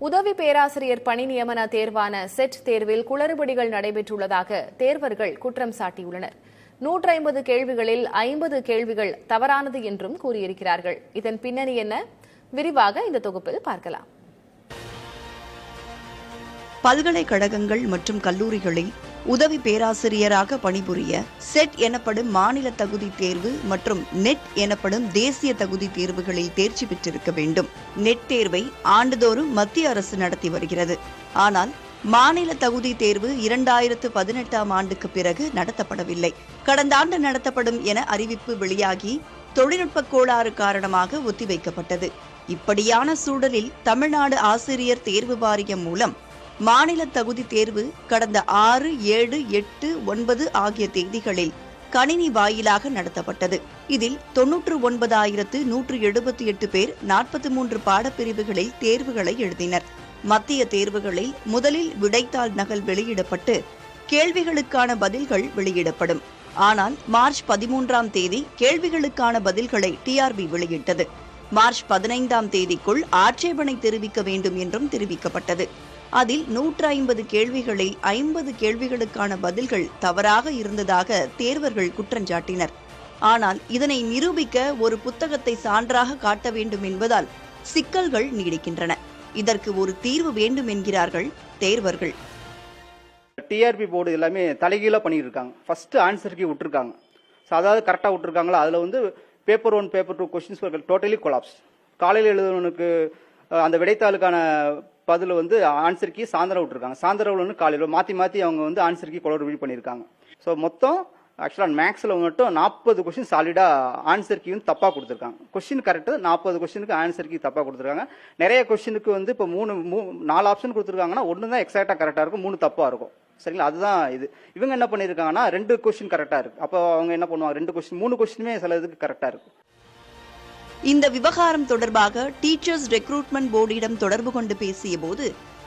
உதவி பேராசிரியர் பணி நியமன தேர்வான செட் தேர்வில் குளறுபடிகள் நடைபெற்றுள்ளதாக தேர்வர்கள் குற்றம் சாட்டியுள்ளனர். 150 கேள்விகளில் 50 கேள்விகள் தவறானது என்றும் கூறியிருக்கிறார்கள். இதன் பின்னணி என்ன? விரிவாக இந்த தொகுப்பில் பார்க்கலாம். பல்கலைக்கழகங்கள் மற்றும் கல்லூரிகளில் உதவி பேராசிரியராக பணிபுரிய செட் எனப்படும் மாநில தகுதி தேர்வு மற்றும் நெட் எனப்படும் தேசிய தகுதி தேர்வுகளில் தேர்ச்சி பெற்றிருக்க வேண்டும். நெட் தேர்வை ஆண்டுதோறும் மத்திய அரசு நடத்தி வருகிறது. ஆனால் மாநில தகுதி தேர்வு 2018ஆம் ஆண்டுக்கு பிறகு நடத்தப்படவில்லை. கடந்த ஆண்டு நடத்தப்படும் என அறிவிப்பு வெளியாகி தொழில்நுட்ப கோளாறு காரணமாக ஒத்திவைக்கப்பட்டது. இப்படியான சூழலில் தமிழ்நாடு ஆசிரியர் தேர்வு வாரியம் மூலம் மாநில தகுதி தேர்வு கடந்த 6, 7, 8, 9 ஆகிய தேதிகளில் கணினி வாயிலாக நடத்தப்பட்டது. இதில் 99,178 பேர் 43 பாடப்பிரிவுகளில் தேர்வுகளை எழுதினர். மத்திய தேர்வுகளில் முதலில் விடைத்தாள் நகல் வெளியிடப்பட்டு கேள்விகளுக்கான பதில்கள் வெளியிடப்படும். ஆனால் மார்ச் 13ஆம் தேதி கேள்விகளுக்கான பதில்களை டிஆர்பி வெளியிட்டது. மார்ச் 15ஆம் தேதிக்குள் ஆட்சேபனை தெரிவிக்க வேண்டும் என்றும் தெரிவிக்கப்பட்டது. அதில் 150 கேள்விகளில் 50 கேள்விகளுக்கான பதில்கள் தவறாக இருந்ததாக தேர்வர்கள் குற்றஞ்சாட்டினர். ஆனால் இதனை நிரூபிக்க ஒரு புத்தகத்தை சான்றாக காட்ட வேண்டும் என்பதால் சிக்கல்கள் நீடிக்கின்றன. இதற்கு ஒரு தீர்வு வேண்டும் என்கிறார்கள் தேர்வர்கள். டிஆர்பி போர்டு எல்லாமே தலைகீழா பண்ணிட்டு இருக்காங்க. ஃபர்ஸ்ட் ஆன்சர் கீ விட்டுருக்காங்க. அதாவது கரெக்டா விட்டுருக்காங்களா, அதுல வந்து paper 1, paper 2 questions totally collapse. காலையில் எழுதுவனுக்கு அந்த விடைத்தாளுக்கான பதில் வந்து ஆன்சர் கீ சாயந்தரம் விட்டுருக்காங்க. சாயந்தரம் காலையில் மாற்றி அவங்க வந்து ஆன்சர் கீ குளறுபடி பண்ணியிருக்காங்க. ஸோ மொத்தம் ஆக்சுவலாக மேக்ஸில் மட்டும் 40 கொஸ்டின் சாலிடாக ஆன்சர் கீ வந்து தப்பாக கொடுத்துருக்காங்க. கொஸ்டின் கரெக்டு, 40 கொஸ்டினுக்கு ஆன்சர் கீ தப்பாக கொடுத்துருக்காங்க. நிறைய கொஸ்டினுக்கு வந்து இப்போ 4 ஆப்ஷன் கொடுத்துருக்காங்கன்னா 1 தான் எக்ஸாக்டாக கரெக்டாக இருக்கும், 3 தப்பாக இருக்கும். சரிங்களா? அதுதான் இது. இவங்க என்ன பண்ணியிருக்காங்கன்னா 2 கொஸ்டின் கரெக்டாக இருக்கு. அப்போ அவங்க என்ன பண்ணுவாங்க, 2 கொஸ்டின் 3 கொஸ்டினுமே சில இதுக்கு கரெக்டாக இருக்கு. இந்த விவகாரம் தொடர்பாக டீச்சர்ஸ் ரெக்ரூட்மெண்ட் போர்டிடம் தொடர்பு கொண்டு பேசிய போது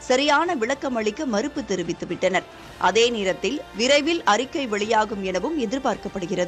சரியான விளக்கம் அளிக்க மறுப்பு தெரிவித்து விட்டனர். அதே நேரத்தில் விரைவில் அறிக்கை வெளியாகும் எனவும் எதிர்பார்க்கப்படுகிறது.